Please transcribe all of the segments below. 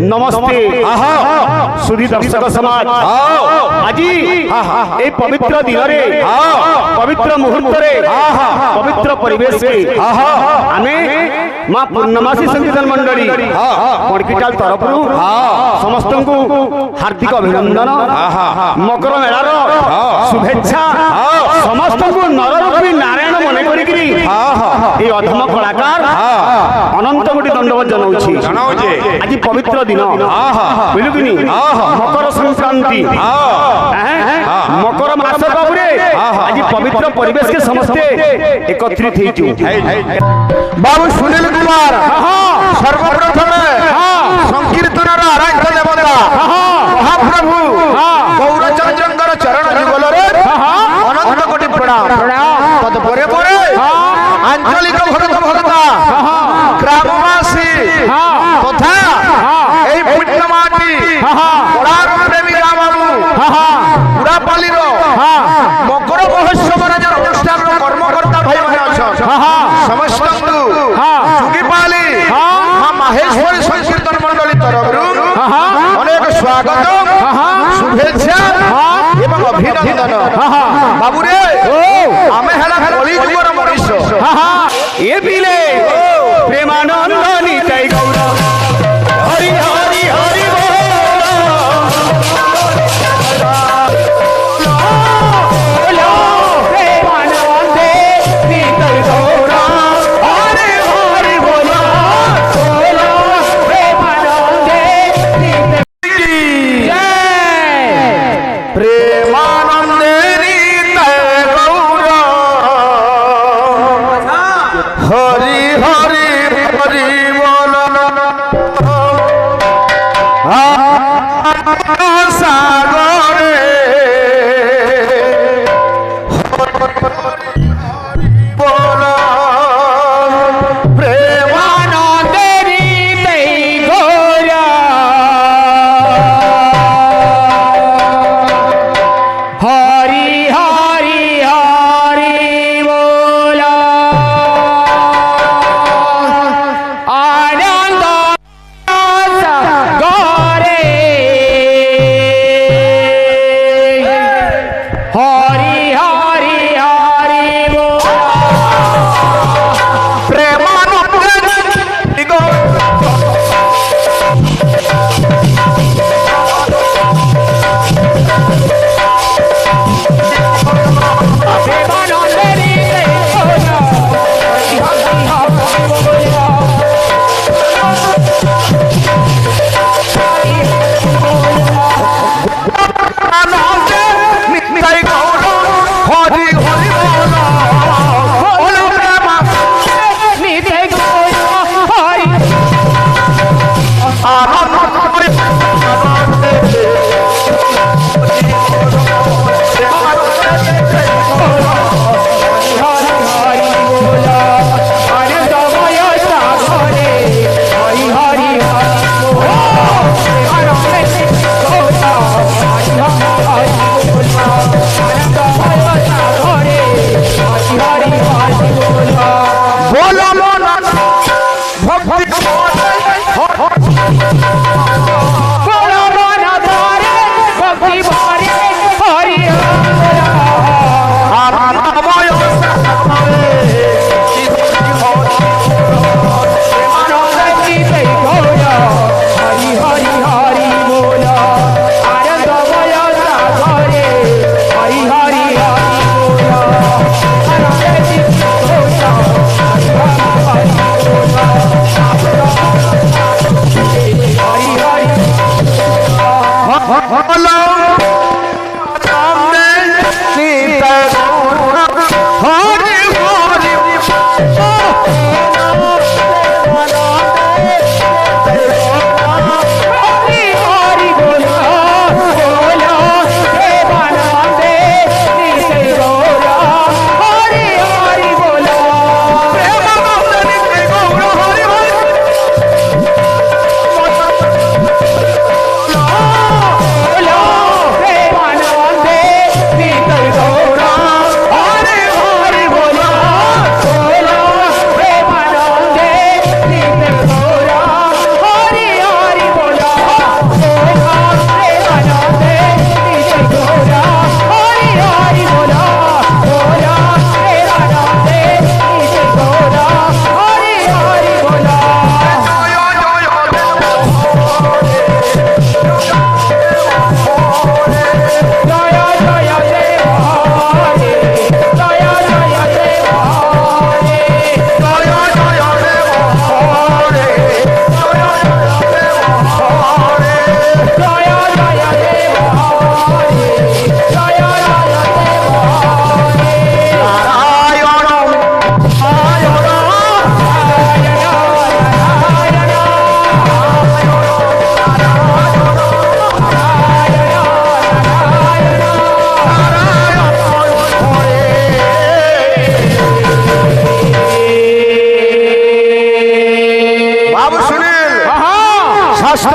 नमस्ते सुधी दर्शक समाज आज ए पवित्र दिन रे पवित्र मुहूर्त रे पवित्र परिवेश के आमे मां पूर्णमासी संकीर्तन मंडली कोड़कीटाल तरफ समस्त को हार्दिक अभिनंदन मकर मेलार शुभेच्छा समस्त को नररूपी नारायण मन करी ये अधम कलाकार अनंत कोटि दंडवत जनाऊँ आज पवित्र दिन बुझलु कि मकर संक्रांति मकर मास कबरे आज पवित्र परिवेश के समस्ते एकत्रित हेचु बाबू सुनील कुमार सर्वप्रथम संकीर्तन आराध्य देवता महाप्रभु गौरचंद्र चरण जुगल अनंत कोटि प्रणाम तत्परे परे आंचलिक भक्त भक्ता ग्रामवासी तथा এই পুণ্যমাটি পড়ার প্রেমী রামবাবু পুরাপালি মকর মহোৎসবর যে অনুষ্ঠান কর্মকর্তা ভাই মানে আছেন সমস্ত যুগীপালি মা মাহেশ্বরী সংকীর্তন মন্ডলী তরফরু অনেক স্বাগত শুভেচ্ছা এবং অভিনন্দন বাবুরে আমি হেলা কলিযুগর মনীষ এ বিলে প্রেমানন্দ নিতাই গৌর हरि हरि हरि भक्ति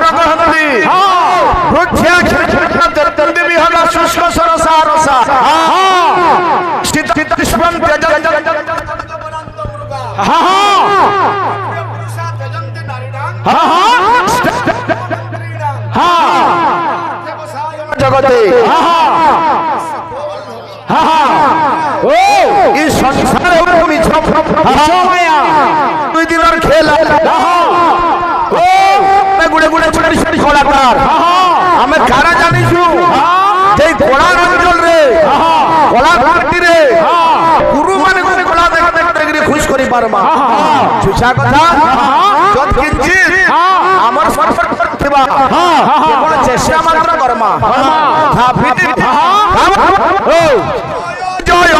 ଭାସ୍କର କହନ୍ତି ବୃକ୍ଷା କ୍ଷେତ୍ର ବିହନ ଶୁଷ୍କ ସରସା ରସା ଶୀତ ପୁଷ୍ପଂ জগতে এই সংসার মিছ মায়া দুই দিনের খেলা গুড়ে গুড়ে ছোট কলাকার আমি কারা জানিছু যে কলা অঞ্চলরে কলা ঘাটিরে গুরু মানে কলা দেখি খুশ করি পারমা সুচা কথা যত কিঞ্চিত আমার সরসর থিবা কেবল চেষ্টা মাত্র কর্মা ভাবিতি জয়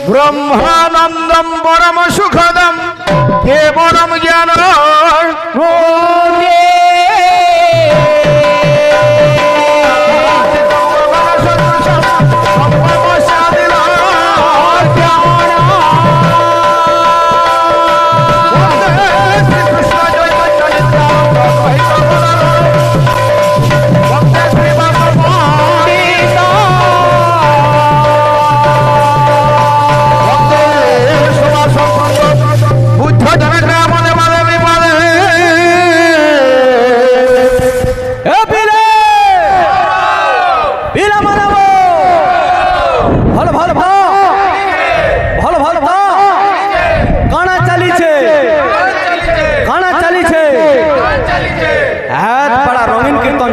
ब्रह्मानंदम परम सुखदम केवलम ज्ञान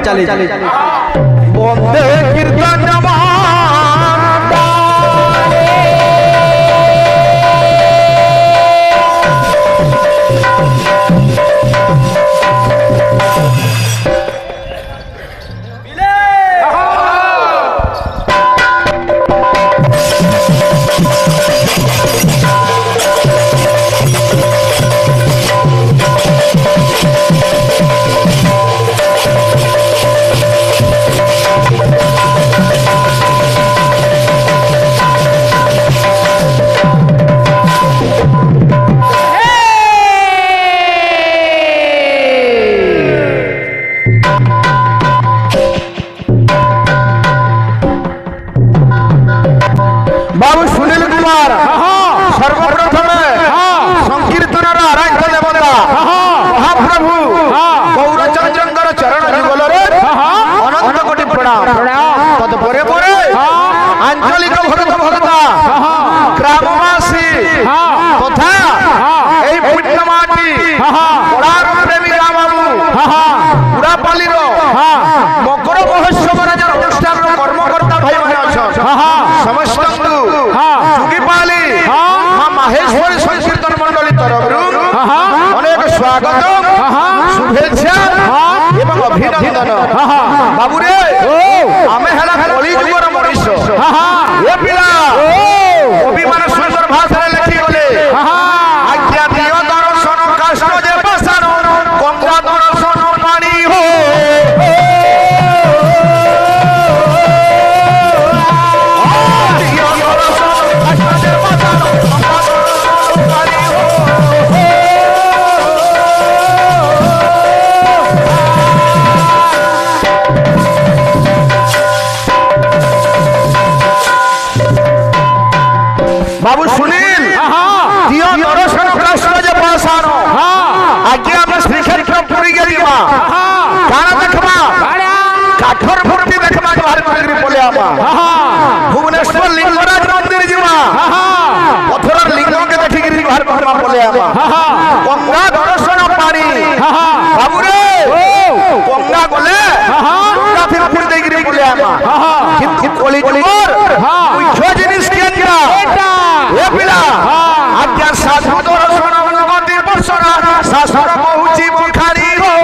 चली बंदे कीर्तन বাবু সুনীল কুমার সর্বপ্রথমে সংকীর্তনর আরাধ্য দেবতা মহাপ্রভু গৌরচন্দ্রঙ্কর চরণ যুগলরে অনন্ত কোটি প্রণাম। তৎপরে পরে আঞ্চলিক ভক্ত ভক্তা গ্রামবাসী তথা এই পুণ্যমাটি পড়ার প্রেমিকা বাবু পুরাপালির মকর মহোৎসব রাজার অনুষ্ঠানের কর্মকর্তা ভাই মানে অছেন সমস্ত যুগীপালি মা মাহেশ্বরী সংকীর্তন মন্ডলী তরফরু অনেক স্বাগত শুভেচ্ছা এবং অভিনন্দন। বাবুরে আমি হেলা কলি যুগর মনীষ এ পিলা কবি মানে সুন্দর ভাষায় লেখি গলে আজ্ঞা দিও দর্শন কাষ্ট যে পাশান গঙ্গা দর্শন পানি হো বাবু সুনীল দিও দর্শন কাষ্ট যে পাশান আজ্ঞা আমরা শ্রীক্ষেত্র পুরী গেলিমা কারা দেখবা কাঠর মূর্তি দেখবা ভারত নগরী বলে আমা ভুবনেশ্বর লিঙ্গরাজ মন্দির যাবা পথরর লিঙ্গকে দেখিকি ভারত মা বলে আমা গঙ্গা দর্শন পানি বাবুরে গঙ্গা গলে গঙ্গা থেকে পুরী দেখিকি বলে আমা কিন্তু কলি যুগর মুখ্য জিনিস কি এটা এ পিলা আজ্ঞা সাধু দর্শন গতি বর্ষরা শাসন পৌঁছি বখারি হো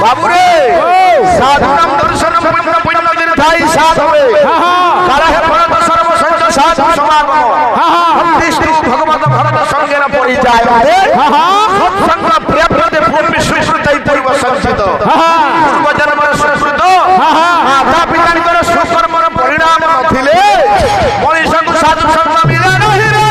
বাবুরে সাধু নাম দর্শন পুণ্য পুণ্য দীর্ঘাই সাধ হবে কারা হে ভরত সর্বসংখ্য সাধু সমাগম দৃষ্টি ভগবত ভরত সঙ্গের পরিচয় সৎসঙ্গ প্রিয়প্রদে ভূমি সুশ্রুতাই পূর্ব সংচিত পূর্ব জন্মর সুশ্রুত মাতা পিতাঙ্কর সুকর্মর পরিণাম নথিলে মଣିষଙ୍କୁ ସାଧୁ ସଙ୍ଗ ମିଳେ ନାହିଁ ରେ।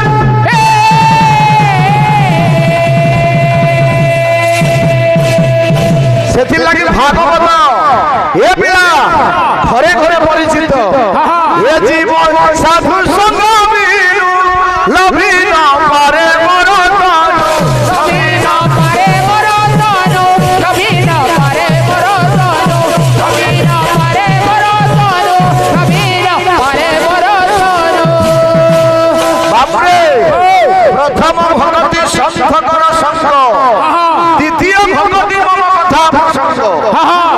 ସେଥିଲାଗି ଭାଗବତ ଏ ପିଲା ଘରେ ଘରେ ପରିଚିତ ଏ ଜୀବନ ସାଧୁ ସଙ୍ଗ ମିଳୁ ଲଭି ନ ପାରେ ମୋର প্রথম ভগতি সন্থকর সঙ্গ দ্বিতীয় ভগতি মম কথা প্রসঙ্গ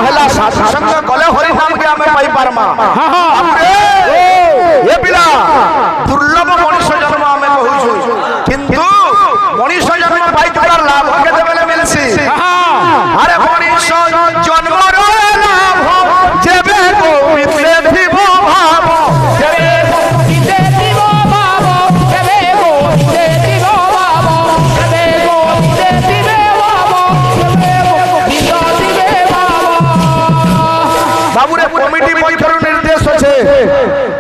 হেলা সাধু সঙ্গ গলে হরি নামকে আমি পাই পারমা এ পিলা দুর্লভ মনুষ্য জন্ম আমি কহুছু কিন্তু মনুষ্য জন্ম পাই তার লাভ কেতেবেলে মিলছি আরে মনুষ্য জন্মর লাভ যেবে গোবিন্দে থিব ভাব বাবুরে কমিটি পক্ষর নির্দেশ আছে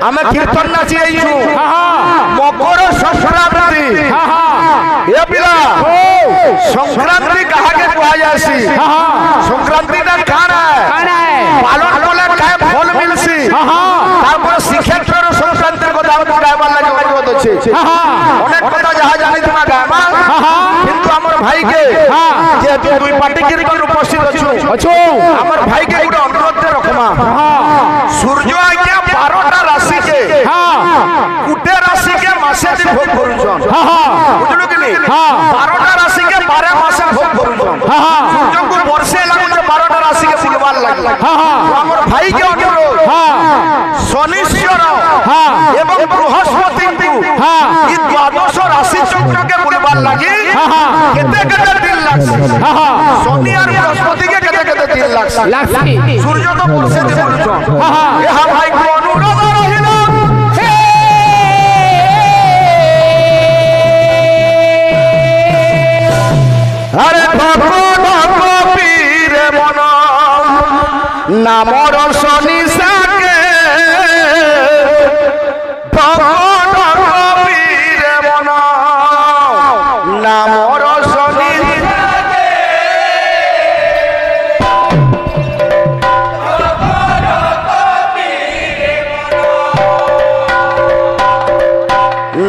আমি কীর্তন নাচি আইছু মকর সংক্রান্তি এ পিলা সংক্রান্তি কাহাকে কুয়া যাসি সংক্রান্তিটা কানা পালন কলে কায় ফল মিলছি তারপর শ্রীক্ষেত্রর সংক্রান্তির কথা আমি গাইবার লাগি অনুরোধ আছে অনেক কথা যাহা জানি তোমা গাইবা কিন্তু আমার ভাইকে যেহেতু দুই পার্টি কীর্তন উপস্থিত আছো আমার ভাইকে গোটে অনুরোধ রখমা সূর্য আজ্ঞা 12টা রাশিকে গোটে রাশিকে মাসে দিন ভোগ করুছন বুঝলু কি 12টা রাশিকে 12 মাসে ভোগ করুছন সূর্যকে বর্ষে লাগুছে 12টা রাশিকে বুলবার লাগি আমার ভাইকে অনুরোধ শনিশ্বর এবং বৃহস্পতিଙ୍କୁ এই দ্বাদশ রাশি চক্রকে বুলবার লাগি কেতে কেতে দিন লাগছে শনি আর বৃহস্পতিকে কেতে কেতে দিন লাগছে সূর্য তো বর্ষে দিন বুলছন ইহা ভাইকে অনুরোধ রহিল আরে ভগবান পীর মন নামর শনি সাকে ভগবান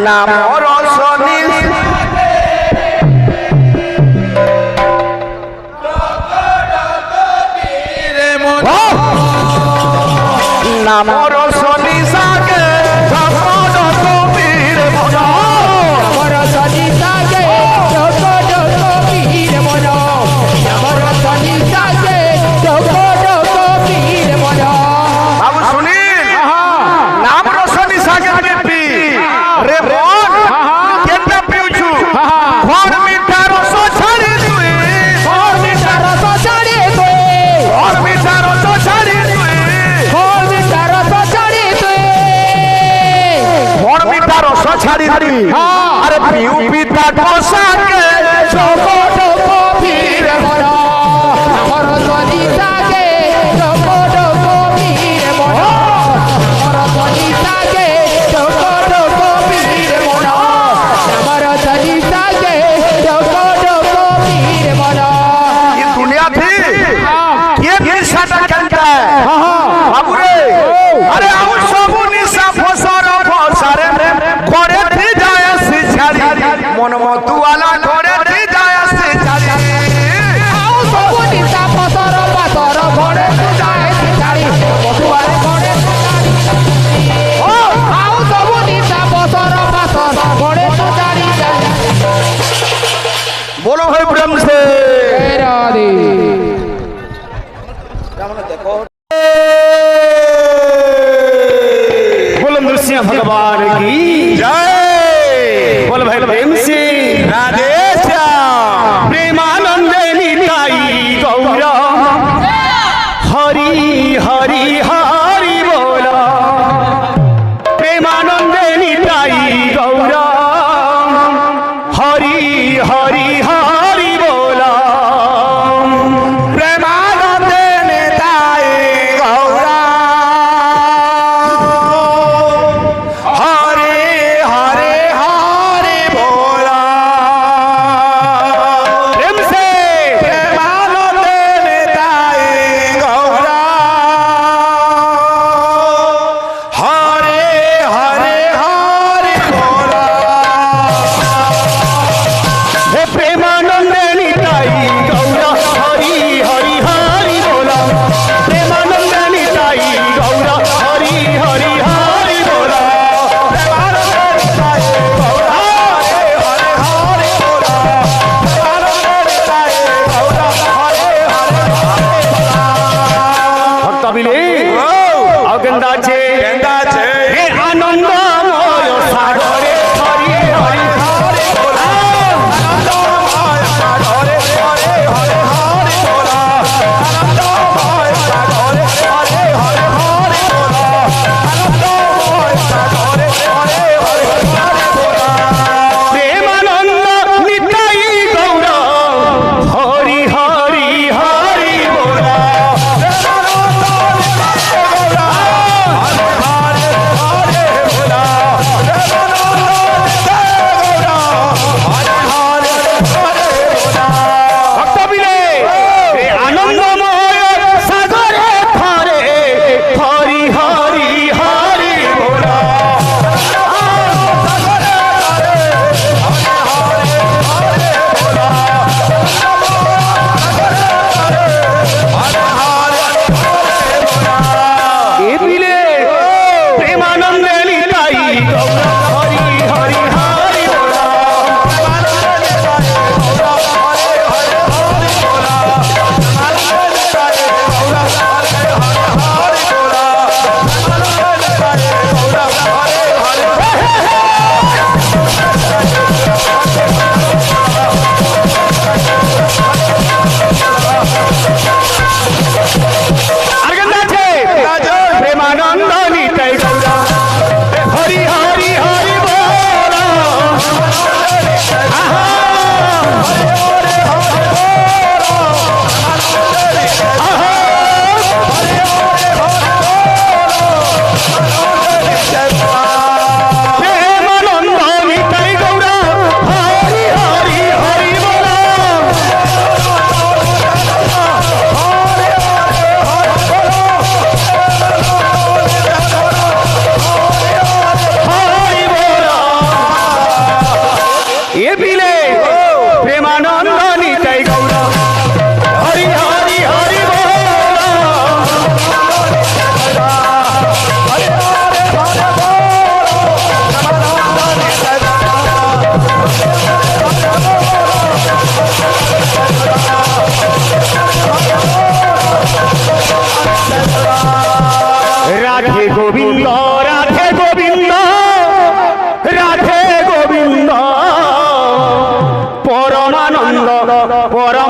নাম রসনি নাম রসনি সাগে জগৎ কবির মন আমার সনি সাজে জগৎ কবির মন আমার সনি সাজে জগৎ কবির মন বাবু শুনিল নাম রসনি সাগে পিপি রে মন কেটা পিউছু ঘর মিঠা রস ছাড়ি তুই ঘর মিঠা রস ছাড়ি তুই ঘর মিঠা রস ছাড়ি তুই ঘর মিঠা রস ছাড়ি তুই ঘর মিঠা রস ছাড়ি তুই আরে পিউ পিতা কসাকে জগৎ কবির মন আমার সনি সাজে জগৎ কবির মন আমার সনি সাজে জগৎ কবির মন আমার সনি সাজে জগৎ কবির মন ये दुनिया थी ये निशाटा कंटा बाबू रे अरे आउ सब निशा फसर फसरे घरे थी जाय सिछाड़ी मन मतुआला घरे थी जाय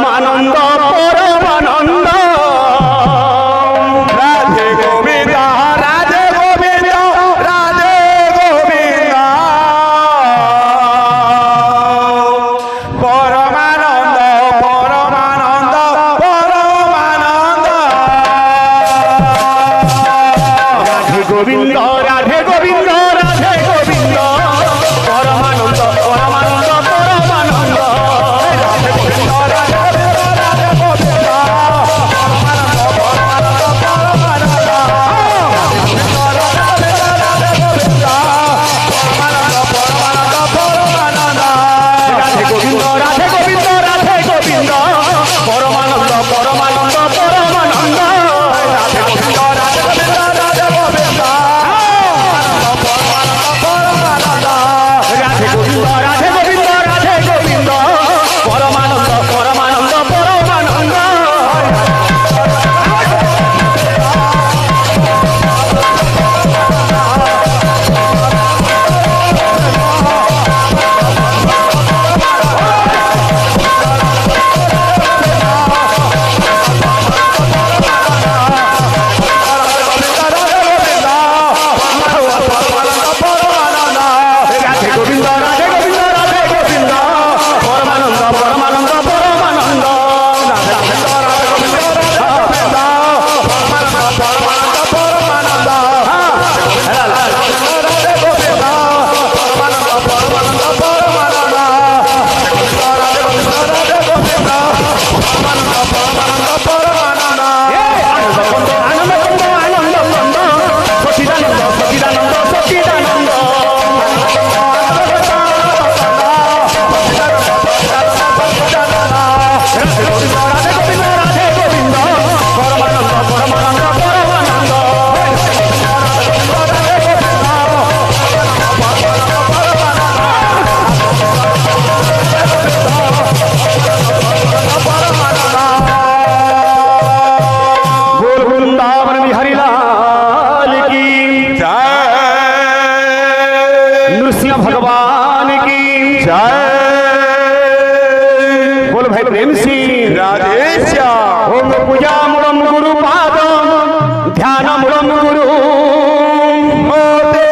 পরমানন্দ পরমানন্দ রাধে গোবিন্দ রাধে গোবিন্দ রাধে গোবিন্দ পরমানন্দ পরমানন্দ পরমানন্দ রাধে গোবিন্দ রাধে গোবিন্দ রাধে গোবিন্দ পরমানন্দ পরমানন্দ পরমানন্দ রাধে গোবিন্দ রাধে গোবিন্দ রাধে গোবিন্দ রাধে গোবিন্দ রাধে গোবিন্দ পরমানন্দ পরমানন্দ পরমানন্দ রাধে গোবিন্দ রাধে গোবিন্দ রাধে গোবিন্দ রাধে গোবিন্দ রাধে গোবিন্দ রাধে গোবিন্দ পরমানন্দ পরমানন্দ পরমানন্দ রাধে গোবিন্দ রাধে গোবিন্দ রাধে গোবিন্দ পরমানন্দ পরমানন্দ পরমানন্দ রাধে গোবিন্দ রাধে গোবিন্দ রাধে গোবিন্দ পরমানন্দ পরমানন্দ পরমানন্দ রাধে গোবিন্দ পরমানন্দ পরমানন্দ পরমানন্দ রাধে গোবিন্দ রাধে গোবিন্দ পরমানন্দ পরমানন্দ পরমানন্দ আনন্দ আনন্দ আনন্দ আনন্দ সচিদানন্দ সচিদানন্দ সচিদানন্দ রাধে গোবিন্দ রাধে গোবিন্দ রাধে গোবিন্দ পরমানন্দ পরমানন্দ পরমানন্দ बोल वृंदावन बिहारी लाल की जय नृसिंह भगवान की जय बोल भाई प्रेम सिंह राधेश्याम ओम पूजा मूलम गुरु पादम ध्यान मूलम गुरु मोते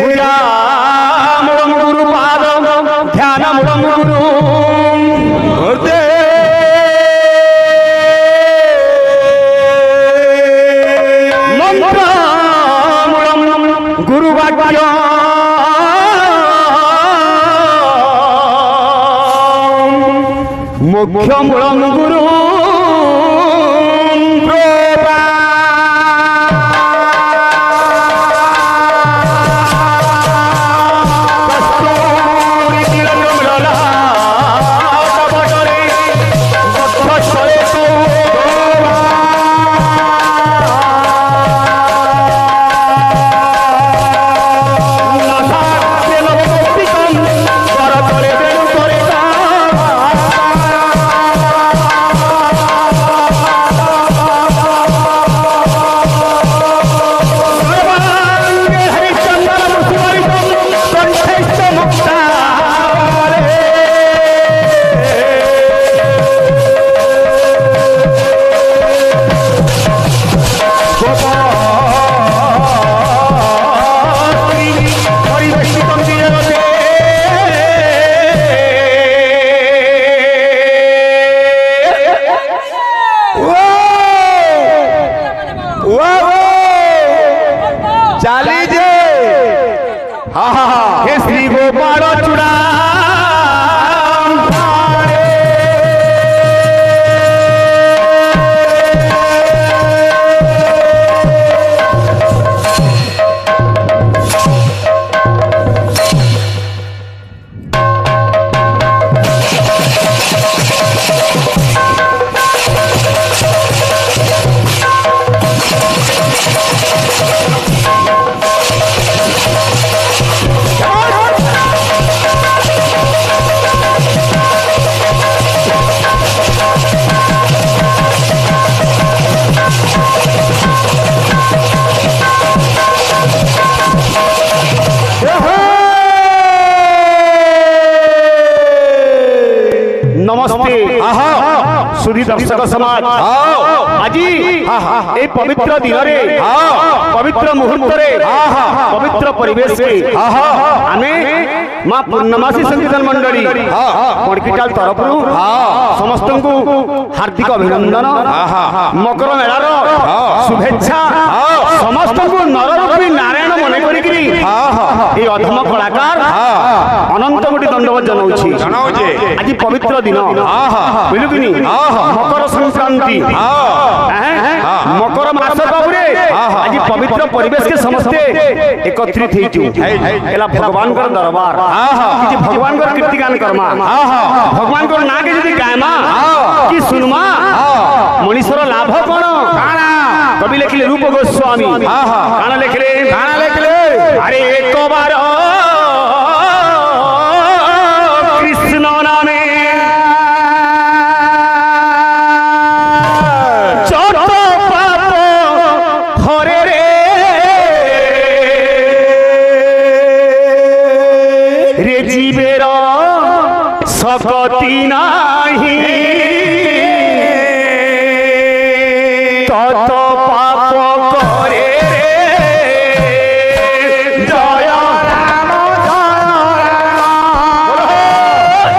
पूजा मूलम गुरु पादम ध्यान मूलम गुरु मोते मंत्र मूलम गुरु वाक्य मुख्य मूलम गुरु चाली जे हा हा हा हे श्री गोपाल चुड़ा ସମାଜ ଆଜି এই পবিত্র দিନରେ পবিত্র মুহূর্তরে পবিত্র পরিবেশে ଆମେ মা ପୂର୍ଣ୍ଣମାସୀ ସଂକୀର୍ତ୍ତନ ମଣ୍ଡଳୀ କଣକିଟାଲ ତରଫରୁ ସମସ୍ତଙ୍କୁ ହାର୍ଦ୍ଦିକ ଅଭିନନ୍ଦନ ମକର ମେଳାର শুভেচ্ছা ସମସ୍ତଙ୍କୁ ନରରୂପୀ ନାରାୟଣ ମନେ କରିକିରି এই অধମ কলাকার অনন্ত কোটি দণ্ডবত জনাউছি আজি পবিত্র দিন বুঝলুকিনি মকর সংক্রান্তি মকর মাস বাবুরে আজি পবিত্র পরিবেশকে সমস্তে একত্রিত হইছু এলা ভগবানଙ୍କର দরবার কিছু ভগবানଙ୍କର কীর্তি গান করমা ভগবানଙ୍କର নাকে যদি গায়মা কি শুনমা মনীষর লাভ কোন কবি লেখিলে রূপ গোস্বামী কানা লেখিলে আরে একবার কৃষ্ণ নামে যত পাপ হরে রে রে জীবের শক্তি নাহি তত পাপ করে রে জয় রাম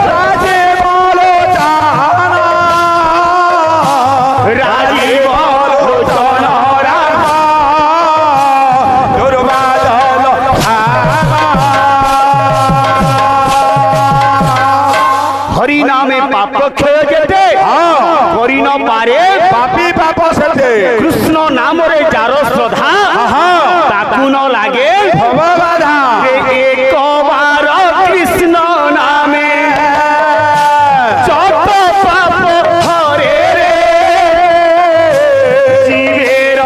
রাজে বলো রাজীব লোচন রাম দুর্বাদল হরি নামে পাপ ক্ষয় যেতে করি ন পারে পাপি পাপ সেতে কৃষ্ণ নামরে যার শ্রদ্ধা তাকু ন লাগে ভববাধা একবার কৃষ্ণ নামে যত পাপ হরে রে জীবের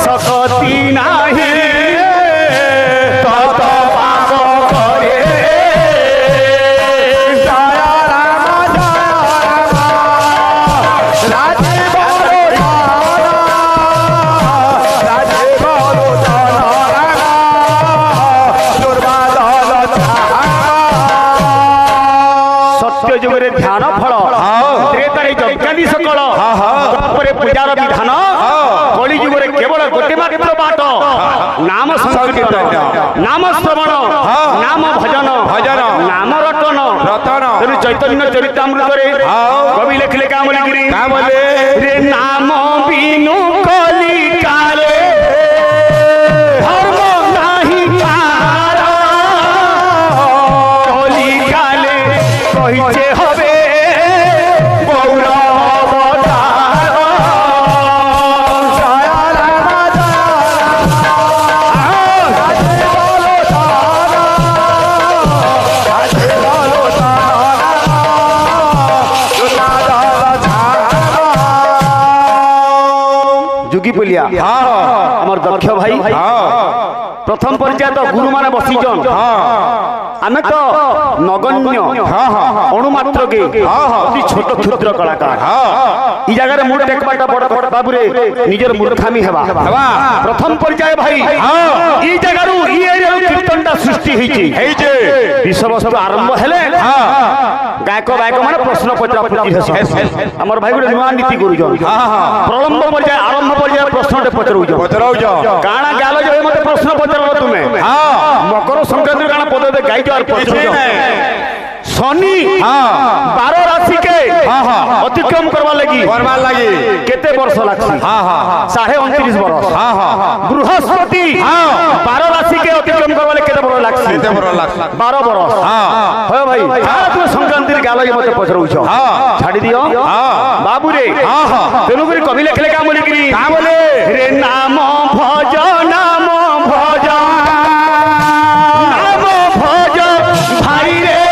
শক্তি নাহি তত পাপ করে জয় রাম রাজে বলো রাজে বলো সত্য যুগের ধ্যান ফল ত্রেতারে যজ্ঞাদি সকল তারপরে পূজার বিধান কলি যুগের কেবল গোটে মাত্র বাট নাম সংকীর্তন নাম শ্রবণ নাম ভজন নাম রটন তেণু চৈতন্য চরিতামৃতরে কবি লেখিলে কাম লিখিরি রে নাম বিনু কলি কালে ধর্ম নাহি কার কলি কালে কহিছে হবে গৌর অবতার জয় রাম যোগী পুলিয়া আমার দক্ষ ভাই প্রথম পর্যায়ে তো গুরু মানে বসিছন আমি তো নগণ্য অণুমাত্রকে অতি ছোট ক্ষুদ্র কলাকার এই জায়গায় মুড় দেখবাটা বড় বড় বাবুরে নিজের মূর্খামি হেবা প্রথম পর্যায়ে ভাই এই জায়গার এই এরিয়ার কীর্তনটা সৃষ্টি হয়েছে বিষয়বস্তু আরম্ভ হেলে গায়ক মানে প্রশ্ন পচরাপচরি হেসন আমার ভাই গুলো নূয়া নীতি করুছন প্রলম্ব পর্যায়ে আরম্ভ পর্যায়ে প্রশ্নটা পচরাউছ কাଣା গাল যে মতে প্রশ্ন পচরাব তুমি মকর সংক্রান্তি কাଣା পদে গাইছ আর পচরাউছ শনি 12 রাশি কে অতিক্রম করবার লাগি কেতে বর্ষ লাগছে 29.5 বর্ষ বৃহস্পতি 12 রাশি কে অতিক্রম করবার কেতে বড় লাগছে 12 বর্ষ হয় ভাই তুমি সংক্রান্তির গাল যে মতে পচরাউছ ছাড়ি দিও বাবুরে তেনু করে কবি লেখলে কাম লিখি রে নাম ভজ নাম ভজ নাম ভজ ভাই রে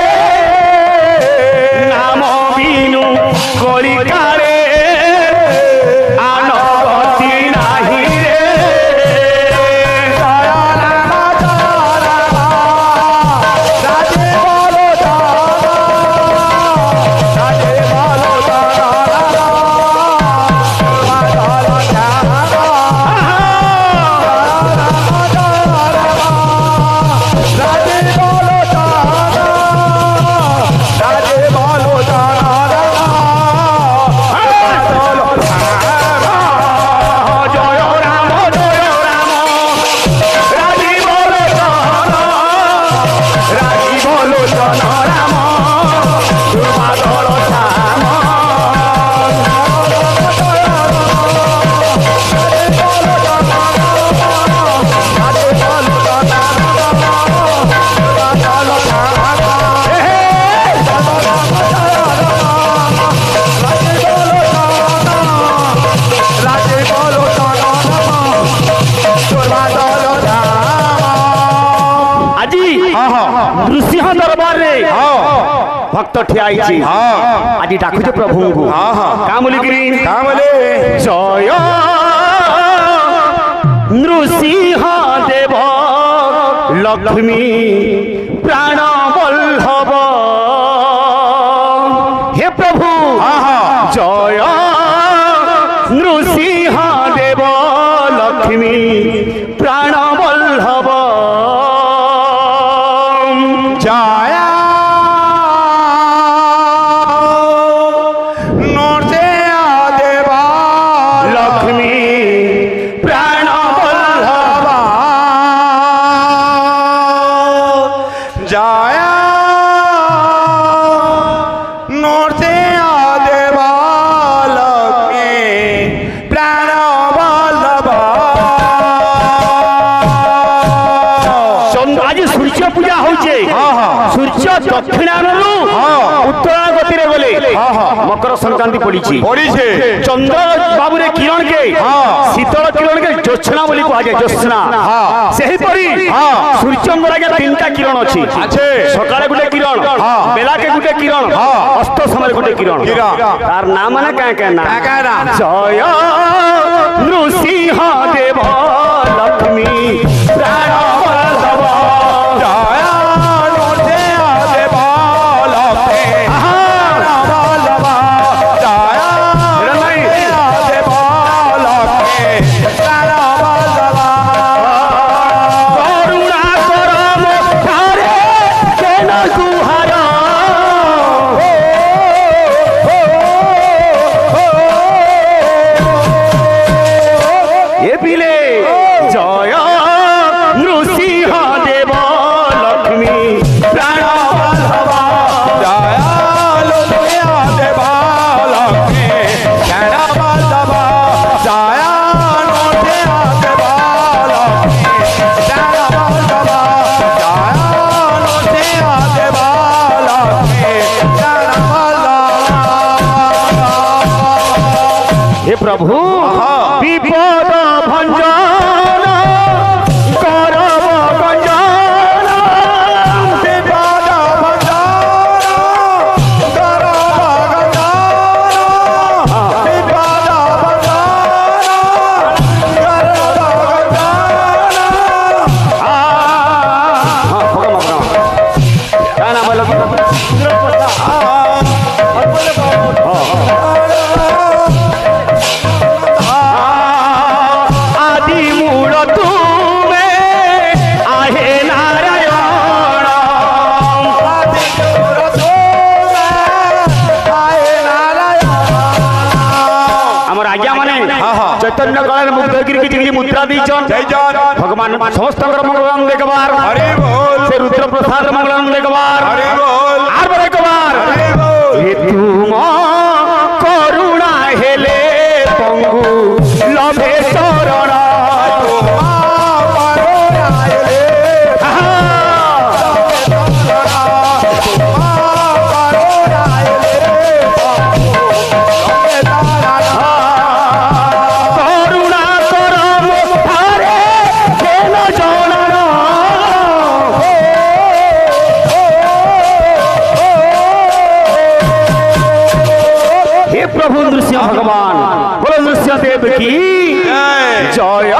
নাম বিনু কলি কারে আনগতি নাহি রে জয় রাম রাজে বলো রাজে বলো ନୃସିଂହ ଦରବାରରେ ଭକ୍ତ ଠିଆ ହେଇଛି ଆଜି ଡାକୁଛେ ପ୍ରଭୁଙ୍କୁ କାଁ ବୋଲିକିରି ଜୟ ନୃସିଂହ ଦେବ ଲକ୍ଷ୍ମୀ ପ୍ରାଣ ବଲ୍ଲଭ हे प्रभु जय नृसिंह देव लक्ष्मी प्राण बल्लभ जय नृसिंह देव लक्ष्मी प्राण बल्लभ जय नृसिंह देव लक्ष्मी प्राण बल्लभ आज सूर्य पूजा होचे सूर्य दक्षिणानू उत्तरायण गतिरे गले मकर संक्रांति पड़ी पड़ीछे चंद्र बाबू रे किरण के शीतल किरण के ज्योत्सना बोली कहा जाए ज्योत्सना सही परी सूर्यंगर आगे तीनटा किरण अछि सकाळे गुटे किरण बेला के गुटे किरण अस्त समय गुटे किरण तार नाम माने का ना जय नृसिंह देव लक्ष्मी प्राण बल्लभ जय नृसिंह देव लक्ष्मी प्राण बल्लभ जय नृसिंह देव लक्ष्मी प्राण बल्लभ करुणा करम थारे केन गुहार ए पिले जय नृसिंह देव लक्ष्मी प्राण बल्लभ जय नृसिंह देव लक्ष्मी प्राण बल्लभ जय नृसिंह देव लक्ष्मी प्राण बल्लभ जय नृसिंह देव लक्ष्मी प्राण बल्लभ हे प्रभु विपद भंजन करब गंजन विपद भंजन करब गंजन विपद भंजन करब गंजन क्या नाम है आदि मूल तुमे आहे नारायण आमर आज्ञा माने चैतन्य काल मुग्धगिरी की जिंदगी मुद्रा दीचन भगवान समस्त मंगलम देखबार हरि बोल से रुद्र प्रसाद मंगलम देखबार हरि बोल आर बरे कबार हरि बोल हे तुम करुणा हेले पंगु लभे शरण करुणा करम थारे केन जनन हे प्रभु नृसिंह भगवान बोलो नृसिंह देव की जय